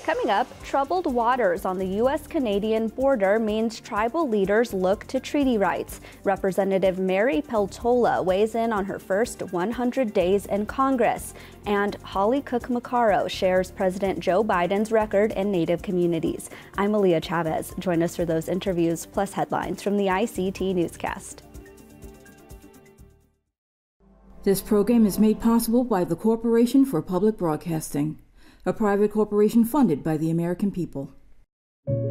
Coming up, troubled waters on the U.S.-Canadian border means tribal leaders look to treaty rights. Representative Mary Peltola weighs in on her first 100 days in Congress. And Holly Cook-Macaro shares President Joe Biden's record in Native communities. I'm Aaliyah Chavez. Join us for those interviews plus headlines from the ICT Newscast. This program is made possible by the Corporation for Public Broadcasting, a private corporation funded by the American people.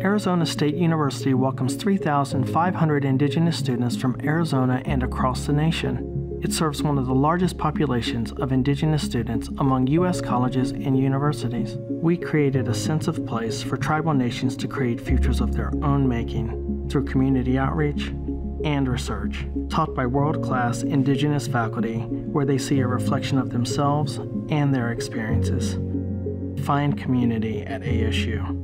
Arizona State University welcomes 3,500 Indigenous students from Arizona and across the nation. It serves one of the largest populations of Indigenous students among U.S. colleges and universities. We created a sense of place for tribal nations to create futures of their own making through community outreach and research, taught by world-class Indigenous faculty where they see a reflection of themselves and their experiences. Find community at ASU.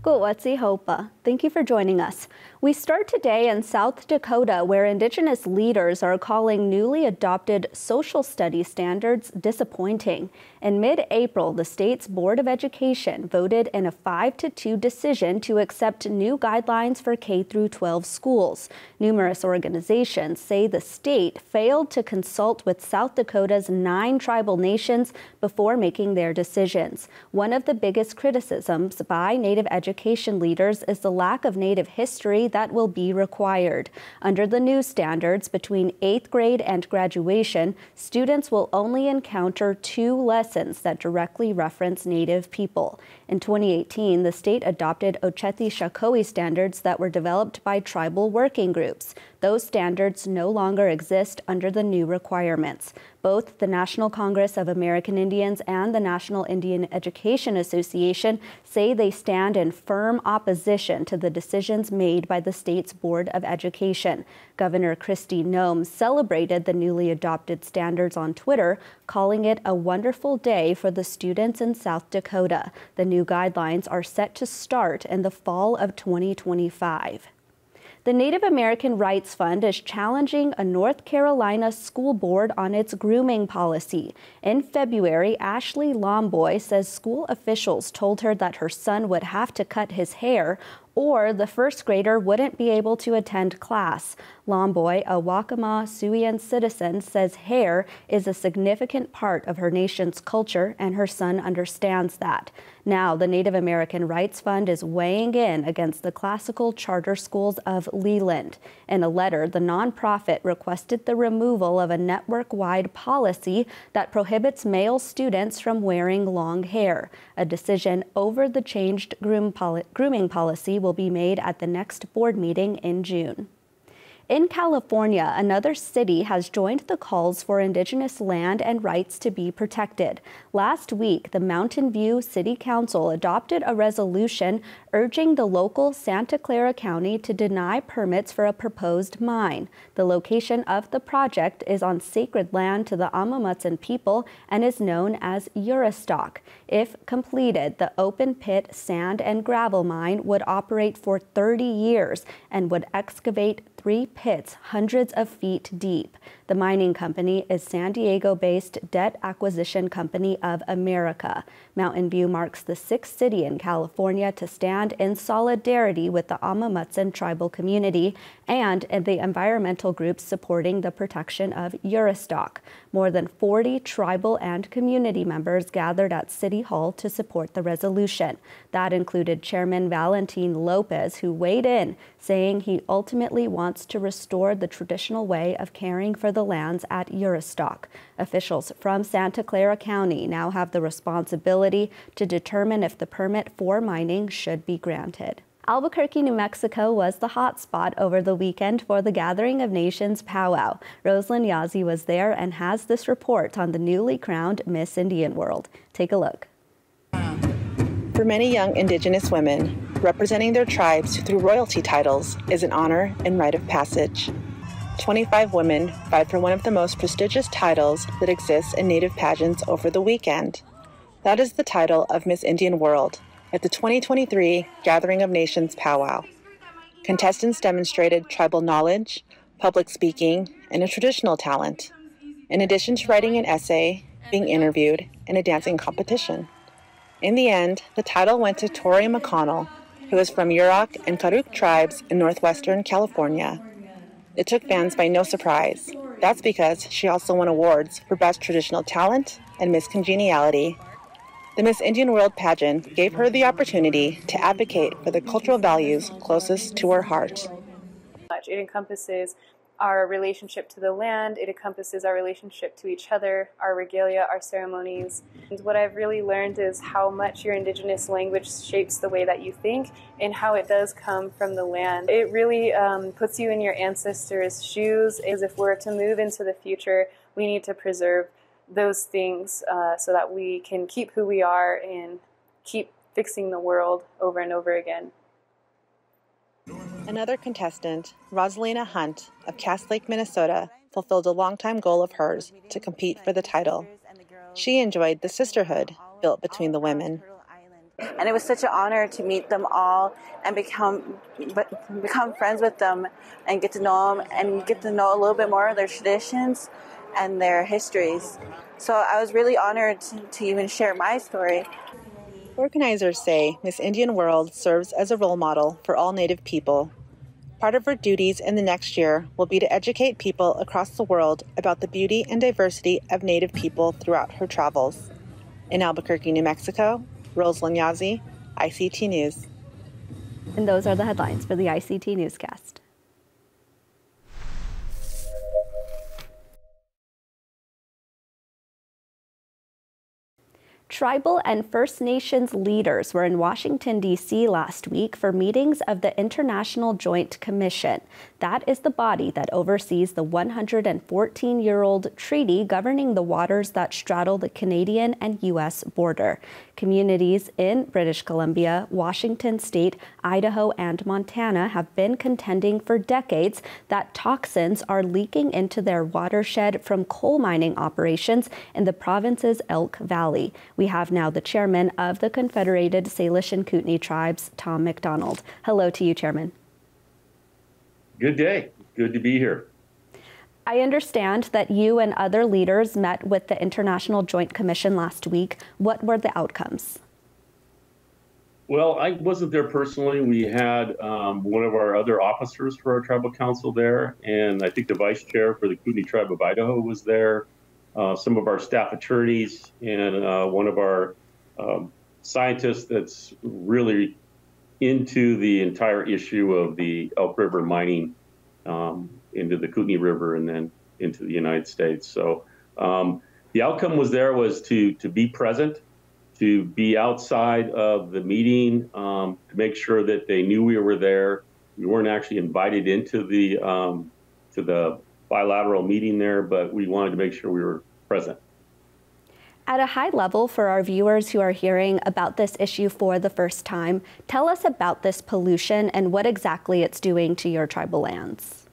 Ku'watsi Hopa. Thank you for joining us. We start today in South Dakota, where Indigenous leaders are calling newly adopted social studies standards disappointing. In mid-April, the state's Board of Education voted in a 5-2 decision to accept new guidelines for K-12 schools. Numerous organizations say the state failed to consult with South Dakota's 9 tribal nations before making their decisions. One of the biggest criticisms by Native education leaders is the lack of Native history that will be required. Under the new standards, between 8th grade and graduation, students will only encounter 2 lessons that directly reference Native people. In 2018, the state adopted Oceti Sakowin standards that were developed by tribal working groups. Those standards no longer exist under the new requirements. Both the National Congress of American Indians and the National Indian Education Association say they stand in firm opposition to the decisions made by the state's Board of Education. Governor Kristi Noem celebrated the newly adopted standards on Twitter, calling it a wonderful day for the students in South Dakota. The new guidelines are set to start in the fall of 2025. The Native American Rights Fund is challenging a North Carolina school board on its grooming policy. In February, Ashley Lomboy says school officials told her that her son would have to cut his hair or the first grader wouldn't be able to attend class. Lomboy, a Waccamaw Siouan citizen, says hair is a significant part of her nation's culture, and her son understands that. Now, the Native American Rights Fund is weighing in against the classical charter schools of Leland. In a letter, the nonprofit requested the removal of a network-wide policy that prohibits male students from wearing long hair. A decision over the changed grooming policy will be made at the next board meeting in June. In California, another city has joined the calls for Indigenous land and rights to be protected. Last week, the Mountain View City Council adopted a resolution urging the local Santa Clara County to deny permits for a proposed mine. The location of the project is on sacred land to the Amamutsan people and is known as Uristock. If completed, the open-pit sand and gravel mine would operate for 30 years and would excavate 3 pits hundreds of feet deep. The mining company is San Diego-based Debt Acquisition Company of America. Mountain View marks the 6th city in California to stand in solidarity with the Amamutsan tribal community and the environmental groups supporting the protection of Uristock. More than 40 tribal and community members gathered at City Hall to support the resolution. That included Chairman Valentin Lopez, who weighed in, saying he ultimately wants to restore the traditional way of caring for the lands at Uristock. Officials from Santa Clara County now have the responsibility to determine if the permit for mining should be granted. Albuquerque, New Mexico was the hotspot over the weekend for the Gathering of Nations powwow. Rosalind Yazzie was there and has this report on the newly crowned Miss Indian World. Take a look. For many young Indigenous women, representing their tribes through royalty titles is an honor and rite of passage. 25 women vied for one of the most prestigious titles that exists in Native pageants over the weekend. That is the title of Miss Indian World at the 2023 Gathering of Nations Powwow. Contestants demonstrated tribal knowledge, public speaking, and a traditional talent, in addition to writing an essay, being interviewed, and a dancing competition. In the end, the title went to Tori McConnell, who is from Yurok and Karuk tribes in northwestern California. It took fans by no surprise. That's because she also won awards for Best Traditional Talent and Miss Congeniality. The Miss Indian World pageant gave her the opportunity to advocate for the cultural values closest to her heart. It encompasses our relationship to the land, it encompasses our relationship to each other, our regalia, our ceremonies. And what I've really learned is how much your indigenous language shapes the way that you think and how it does come from the land. It really puts you in your ancestors' shoes. As if we're to move into the future, we need to preserve those things so that we can keep who we are and keep fixing the world over and over again. Another contestant, Rosalina Hunt of Cass Lake, Minnesota, fulfilled a longtime goal of hers to compete for the title. She enjoyed the sisterhood built between the women. And it was such an honor to meet them all and become friends with them and get to know them and get to know a little bit more of their traditions and their histories. So I was really honored to even share my story. Organizers say Miss Indian World serves as a role model for all Native people. Part of her duties in the next year will be to educate people across the world about the beauty and diversity of Native people throughout her travels. In Albuquerque, New Mexico, Rosalind Yazzie, ICT News. And those are the headlines for the ICT Newscast. Tribal and First Nations leaders were in Washington, D.C. last week for meetings of the International Joint Commission. That is the body that oversees the 114-year-old treaty governing the waters that straddle the Canadian and U.S. border. Communities in British Columbia, Washington State, Idaho, and Montana have been contending for decades that toxins are leaking into their watershed from coal mining operations in the province's Elk Valley. We have now the chairman of the Confederated Salish and Kootenai Tribes, Tom McDonald. Hello to you, Chairman. Good day. Good to be here. I understand that you and other leaders met with the International Joint Commission last week. What were the outcomes? Well, I wasn't there personally. We had one of our other officers for our tribal council there, and I think the vice chair for the Kootenai Tribe of Idaho was there. Some of our staff attorneys and one of our scientists that's really into the entire issue of the Elk River mining into the Kootenai River and then into the United States. So the outcome was to be present, to be outside of the meeting, to make sure that they knew we were there. We weren't actually invited into the bilateral meeting there, but we wanted to make sure we were present. At a high level, for our viewers who are hearing about this issue for the first time, tell us about this pollution and what exactly it's doing to your tribal lands.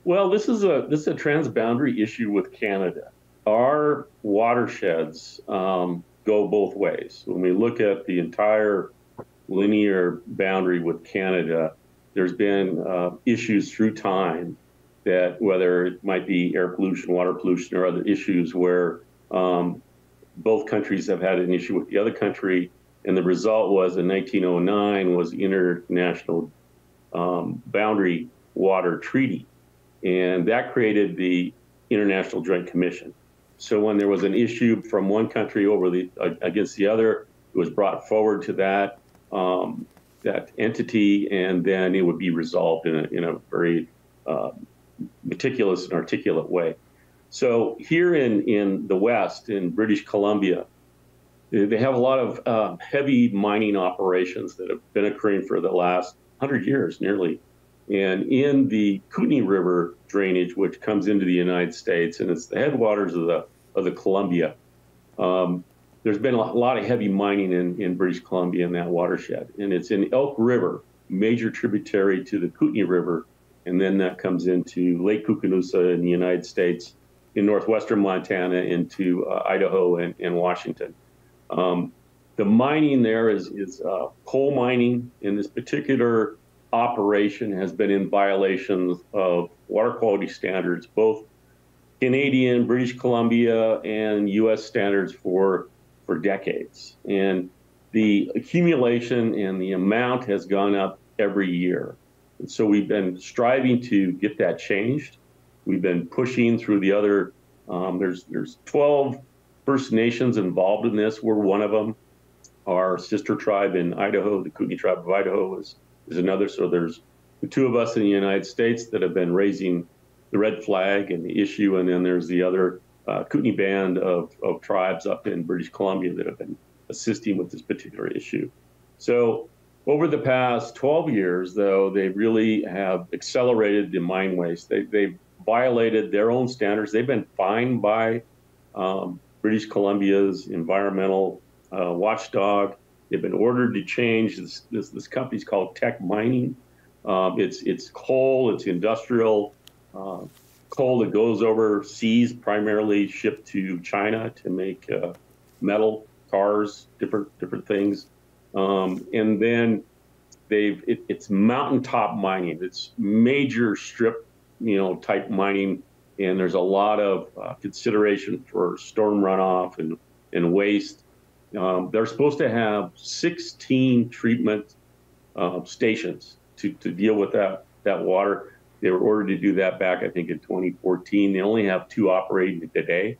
Well, this is a transboundary issue with Canada. Our watersheds go both ways. When we look at the entire linear boundary with Canada, there's been issues through time that whether it might be air pollution, water pollution, or other issues where both countries have had an issue with the other country. And the result was in 1909 was the International Boundary Water Treaty. And that created the International Joint Commission. So when there was an issue from one country against the other, it was brought forward to that entity, and then it would be resolved in a very meticulous and articulate way. So here in the West, in British Columbia, they have a lot of heavy mining operations that have been occurring for the last 100 years, nearly. And in the Kootenai River drainage, which comes into the United States, and it's the headwaters of the Columbia, there's been a lot of heavy mining in British Columbia in that watershed. And it's in Elk River, major tributary to the Kootenai River, and then that comes into Lake Koocanusa in the United States, in northwestern Montana, into Idaho and Washington. The mining there is coal mining, and this particular operation has been in violation of water quality standards, both Canadian, British Columbia, and U.S. standards for decades. And the accumulation and the amount has gone up every year. And so we've been striving to get that changed. We've been pushing through the other, there's 12 First Nations involved in this. We're one of them. Our sister tribe in Idaho, the Kootenai Tribe of Idaho, is another. So there's the two of us in the United States that have been raising the red flag and the issue, and then there's the other Kootenai band of tribes up in British Columbia that have been assisting with this particular issue. So over the past 12 years, though, they really have accelerated the mine waste. They've violated their own standards. They've been fined by British Columbia's environmental watchdog. They've been ordered to change. This company's called Teck Mining. It's coal, it's industrial coal that goes overseas, primarily shipped to China to make metal, cars, different things. And then it's mountaintop mining. It's major strip, type mining, and there's a lot of consideration for storm runoff and waste. They're supposed to have 16 treatment stations to deal with that water. They were ordered to do that back, I think, in 2014. They only have 2 operating today.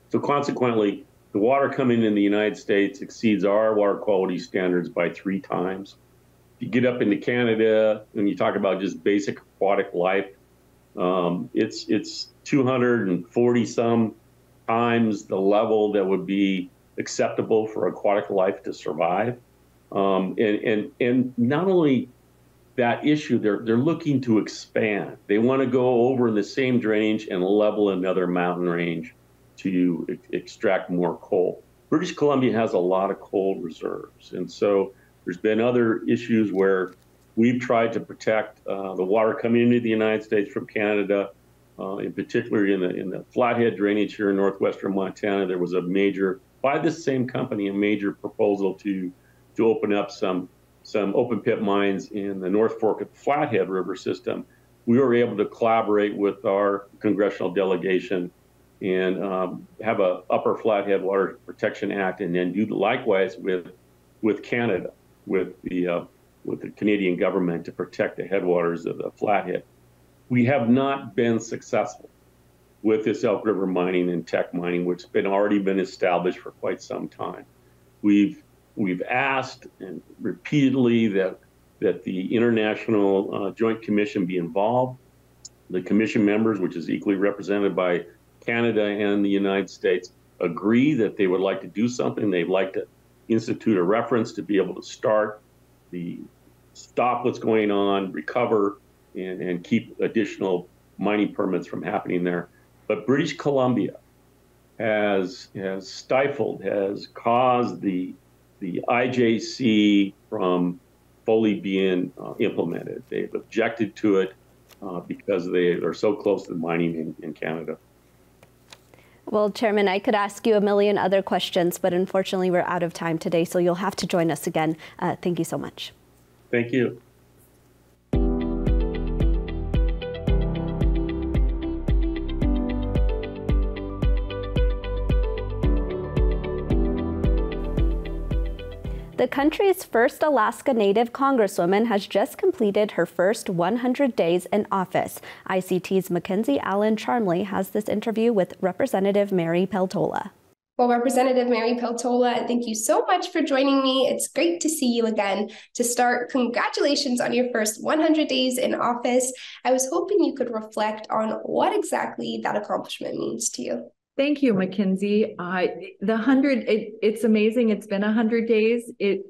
So consequently, the water coming in the United States exceeds our water quality standards by 3 times. You get up into Canada and you talk about just basic aquatic life, it's 240 some times the level that would be acceptable for aquatic life to survive. And not only that issue, they're looking to expand. They want to go over in the same drainage and level another mountain range to extract more coal. British Columbia has a lot of coal reserves, and so there's been other issues where we've tried to protect the water coming into the United States from Canada, in particular in the Flathead drainage here in northwestern Montana. There was by this same company, a major proposal to open up some open pit mines in the North Fork of the Flathead River system. We were able to collaborate with our congressional delegation and have a Upper Flathead Water Protection Act, and then do likewise with Canada, with the Canadian government to protect the headwaters of the Flathead. We have not been successful with this Elk River mining and Teck mining, which has already been established for quite some time. We've asked and repeatedly that the International Joint Commission be involved. The commission members, which is equally represented by Canada and the United States, agree that they would like to do something. They'd like to institute a reference to be able to stop what's going on, recover, and keep additional mining permits from happening there. But British Columbia has caused the IJC from fully being implemented. They've objected to it because they are so close to mining in Canada. Well, Chairman, I could ask you a million other questions, but unfortunately we're out of time today, so you'll have to join us again. Thank you so much. Thank you. The country's first Alaska Native Congresswoman has just completed her first 100 days in office. ICT's Mackenzie Allen Charmley has this interview with Representative Mary Peltola. Well, Representative Mary Peltola, thank you so much for joining me. It's great to see you again. To start, congratulations on your first 100 days in office. I was hoping you could reflect on what exactly that accomplishment means to you. Thank you, Mackenzie. It's amazing. It's been 100 days. It,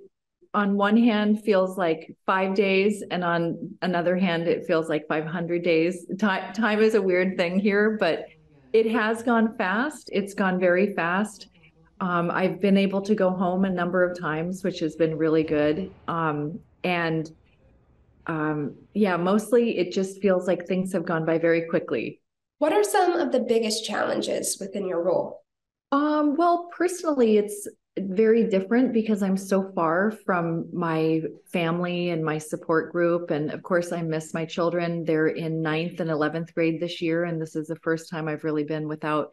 on one hand, feels like 5 days, and on another hand, it feels like 500 days. Time is a weird thing here, but it has gone fast. It's gone very fast. I've been able to go home a number of times, which has been really good. And Yeah, mostly it just feels like things have gone by very quickly. What are some of the biggest challenges within your role? Well, personally, it's very different because I'm so far from my family and my support group. And of course, I miss my children. They're in 9th and 11th grade this year. And this is the first time I've really been without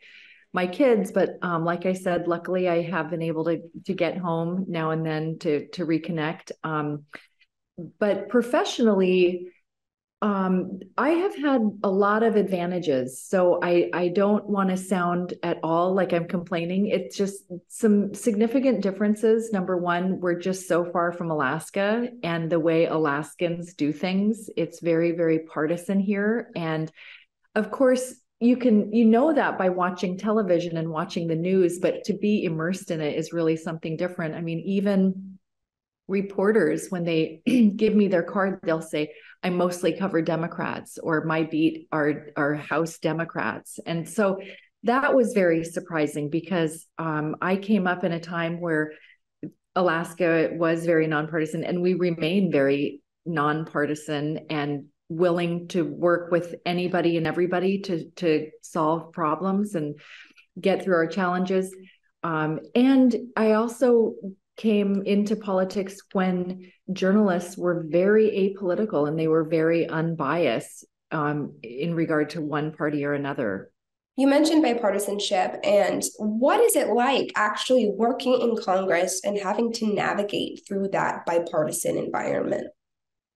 my kids. But like I said, luckily I have been able to get home now and then to reconnect. But professionally, I have had a lot of advantages. So I don't want to sound at all like I'm complaining. It's just some significant differences. Number one, we're just so far from Alaska and the way Alaskans do things. It's very, very partisan here. And of course, you know that by watching television and watching the news, but to be immersed in it is really something different. I mean, even reporters, when they give me their card, they'll say, I mostly cover Democrats, or my beat are House Democrats. And so that was very surprising because I came up in a time where Alaska was very nonpartisan, and we remain very nonpartisan and willing to work with anybody and everybody to solve problems and get through our challenges. And I also came into politics when journalists were very apolitical and they were very unbiased in regard to one party or another. You mentioned bipartisanship, and what is it like actually working in Congress and having to navigate through that bipartisan environment?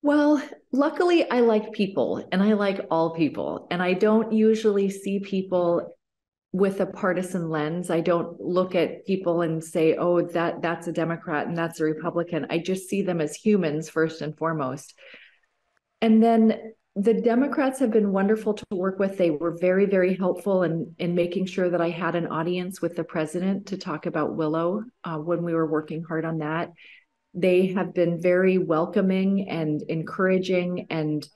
Well, luckily I like people, and I like all people, and I don't usually see people with a partisan lens. I don't look at people and say, oh, that's a Democrat and that's a Republican. I just see them as humans first and foremost. And then the Democrats have been wonderful to work with. They were very, very helpful in making sure that I had an audience with the president to talk about Willow when we were working hard on that. They have been very welcoming and encouraging, and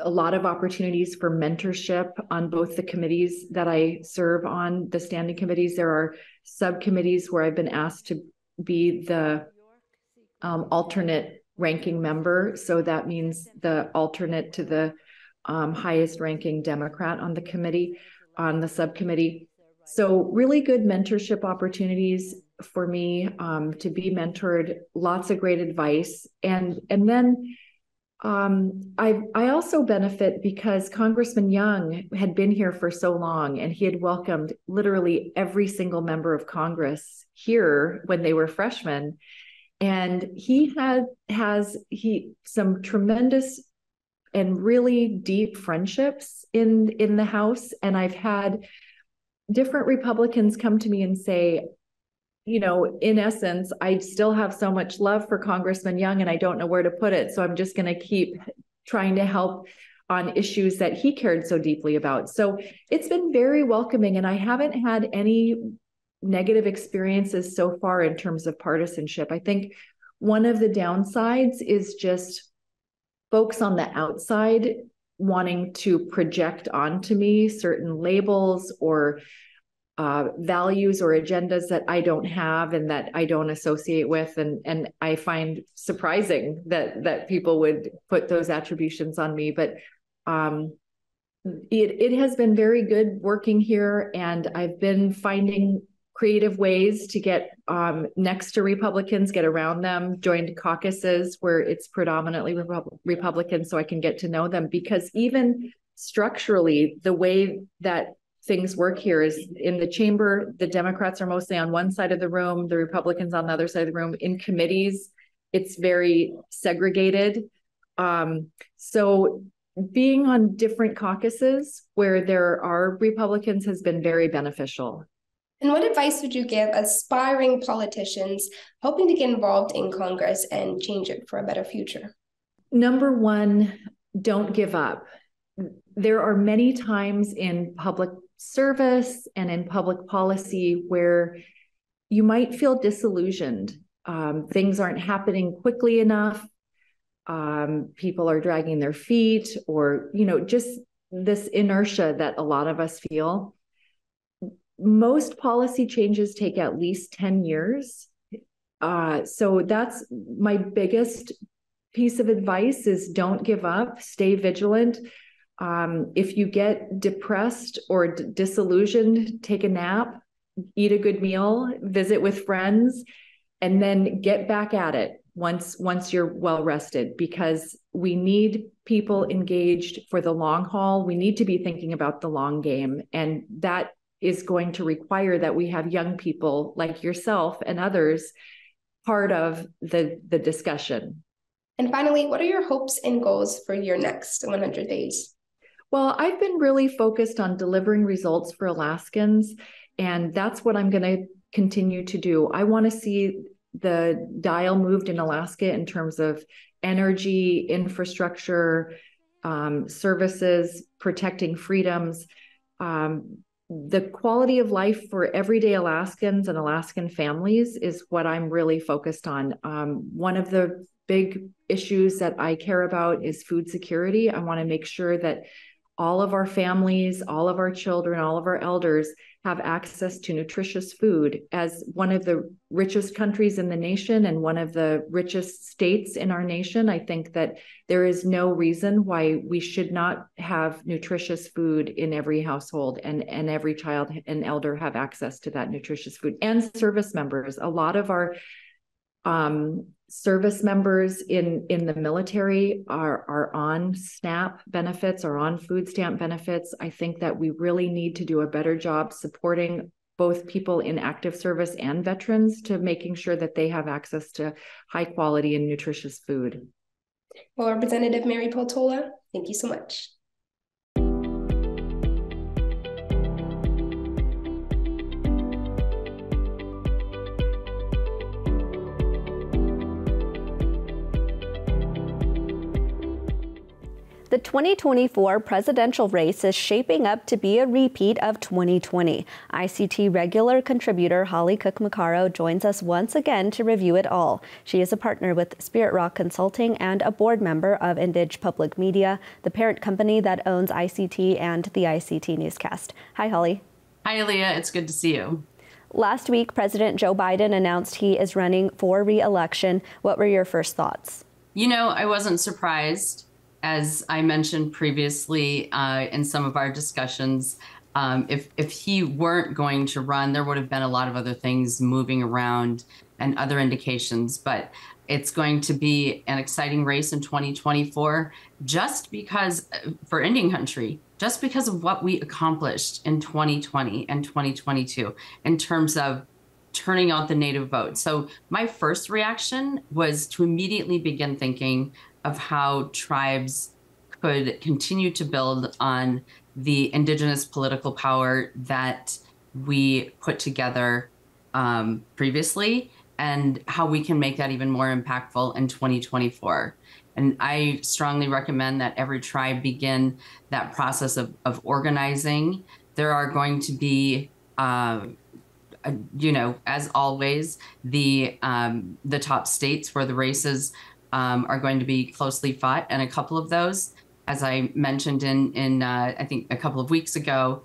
a lot of opportunities for mentorship on both the committees that I serve on, the standing committees. There are subcommittees where I've been asked to be the alternate ranking member. So that means the alternate to the highest ranking Democrat on the committee, on the subcommittee. So really good mentorship opportunities for me to be mentored, lots of great advice. And then I also benefit because Congressman Young had been here for so long, and he had welcomed literally every single member of Congress here when they were freshmen. And he has some tremendous and really deep friendships in the House. And I've had different Republicans come to me and say, you know, in essence, I still have so much love for Congressman Young and I don't know where to put it. So I'm just going to keep trying to help on issues that he cared so deeply about. So it's been very welcoming, and I haven't had any negative experiences so far in terms of partisanship. I think one of the downsides is just folks on the outside wanting to project onto me certain labels or values or agendas that I don't have and that I don't associate with. And I find surprising that people would put those attributions on me. But it has been very good working here, and I've been finding creative ways to get next to Republicans, get around them, joined caucuses where it's predominantly Republican so I can get to know them. Because even structurally, the way that things work here is in the chamber, the Democrats are mostly on one side of the room, the Republicans on the other side of the room. In committees, it's very segregated. So being on different caucuses where there are Republicans has been very beneficial. And what advice would you give aspiring politicians hoping to get involved in Congress and change it for a better future? Number one, don't give up. There are many times in public service and in public policy where you might feel disillusioned. Things aren't happening quickly enough. People are dragging their feet, or, you know, just this inertia that a lot of us feel. Most policy changes take at least 10 years. So that's my biggest piece of advice is don't give up, stay vigilant. If you get depressed or disillusioned, take a nap, eat a good meal, visit with friends, and then get back at it once you're well rested, because we need people engaged for the long haul. We need to be thinking about the long game, and that is going to require that we have young people like yourself and others part of the discussion. And finally, what are your hopes and goals for your next 100 days? Well, I've been really focused on delivering results for Alaskans, and that's what I'm going to continue to do. I want to see the dial moved in Alaska in terms of energy, infrastructure, services, protecting freedoms. The quality of life for everyday Alaskans and Alaskan families is what I'm really focused on. One of the big issues that I care about is food security. I want to make sure that all of our families, all of our children, all of our elders have access to nutritious food. As one of the richest countries in the nation and one of the richest states in our nation, I think that there is no reason why we should not have nutritious food in every household, and every child and elder have access to that nutritious food. And service members, a lot of our service members in the military are on SNAP benefits, or on food stamp benefits. I think that we really need to do a better job supporting both people in active service and veterans to making sure that they have access to high quality and nutritious food. Well, Representative Mary Peltola, thank you so much. The 2024 presidential race is shaping up to be a repeat of 2020. ICT regular contributor Holly Cook-Macaro joins us once again to review it all. She is a partner with Spirit Rock Consulting and a board member of Indige Public Media, the parent company that owns ICT and the ICT Newscast. Hi, Holly. Hi, Aaliyah. It's good to see you. Last week, President Joe Biden announced he is running for re-election. What were your first thoughts? You know, I wasn't surprised. As I mentioned previously in some of our discussions, if he weren't going to run, there would have been a lot of other things moving around and other indications. But it's going to be an exciting race in 2024, just because for Indian country, just because of what we accomplished in 2020 and 2022 in terms of turning out the Native vote. So my first reaction was to immediately begin thinking of how tribes could continue to build on the Indigenous political power that we put together previously, and how we can make that even more impactful in 2024. And I strongly recommend that every tribe begin that process of organizing. There are going to be you know, as always, the top states where the races are going to be closely fought, and a couple of those, as I mentioned in I think a couple of weeks ago,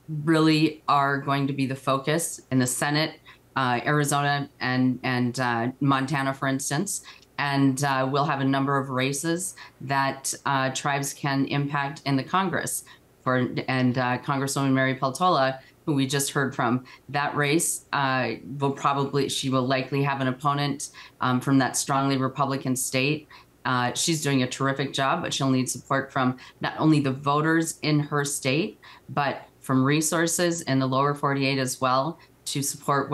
really are going to be the focus in the Senate, Arizona and Montana, for instance. And we'll have a number of races that tribes can impact in the Congress. And Congresswoman Mary Peltola, who we just heard from, that race she will likely have an opponent from that strongly Republican state. She's doing a terrific job, but she'll need support from not only the voters in her state, but from resources in the lower 48 as well, to support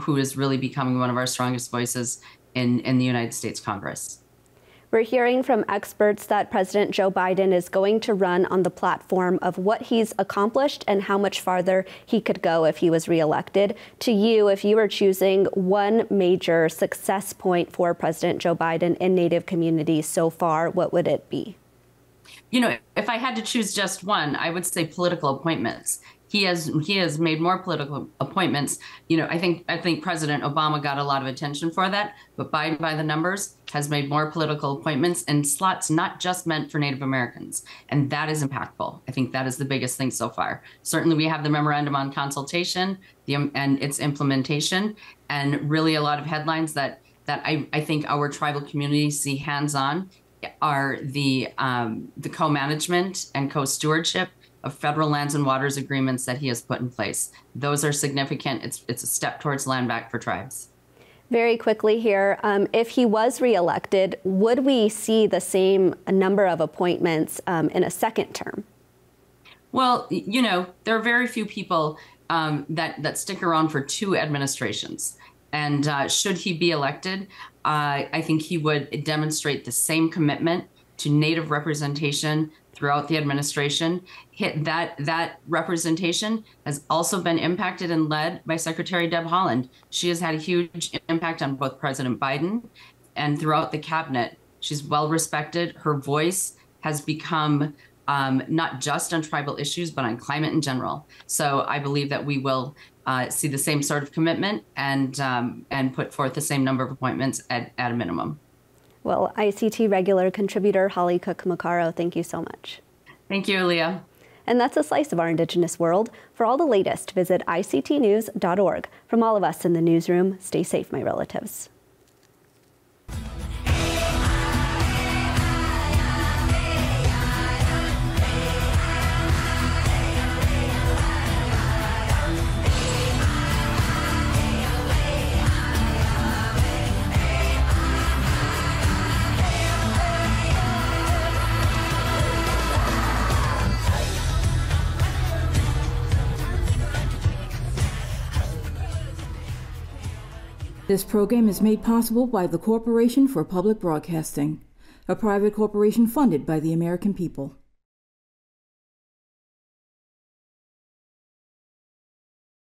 who is really becoming one of our strongest voices in the United States Congress. We're hearing from experts that President Joe Biden is going to run on the platform of what he's accomplished and how much farther he could go if he was reelected. To you, if you were choosing one major success point for President Joe Biden in Native communities so far, what would it be? You know, if I had to choose just one, I would say political appointments. He has made more political appointments. You know, I think President Obama got a lot of attention for that, but Biden, by the numbers, has made more political appointments and slots not just meant for Native Americans. And that is impactful. I think that is the biggest thing so far. Certainly we have the memorandum on consultation and its implementation, and really a lot of headlines that that I think our tribal communities see hands-on are the co-management and co-stewardship of federal lands and waters agreements that he has put in place. Those are significant. It's a step towards land back for tribes. Very quickly here, if he was reelected, would we see the same number of appointments in a second term? Well, you know, there are very few people that stick around for 2 administrations. And should he be elected, I think he would demonstrate the same commitment to Native representation throughout the administration. That representation has also been impacted and led by Secretary Deb Haaland. She has had a huge impact on both President Biden and throughout the cabinet. She's well respected. Her voice has become not just on tribal issues, but on climate in general. So I believe that we will see the same sort of commitment and put forth the same number of appointments at a minimum. Well, ICT regular contributor Holly Cook-Macaro, thank you so much. Thank you, Leah. And that's a slice of our Indigenous world. For all the latest, visit ictnews.org. From all of us in the newsroom, stay safe, my relatives. This program is made possible by the Corporation for Public Broadcasting, a private corporation funded by the American people.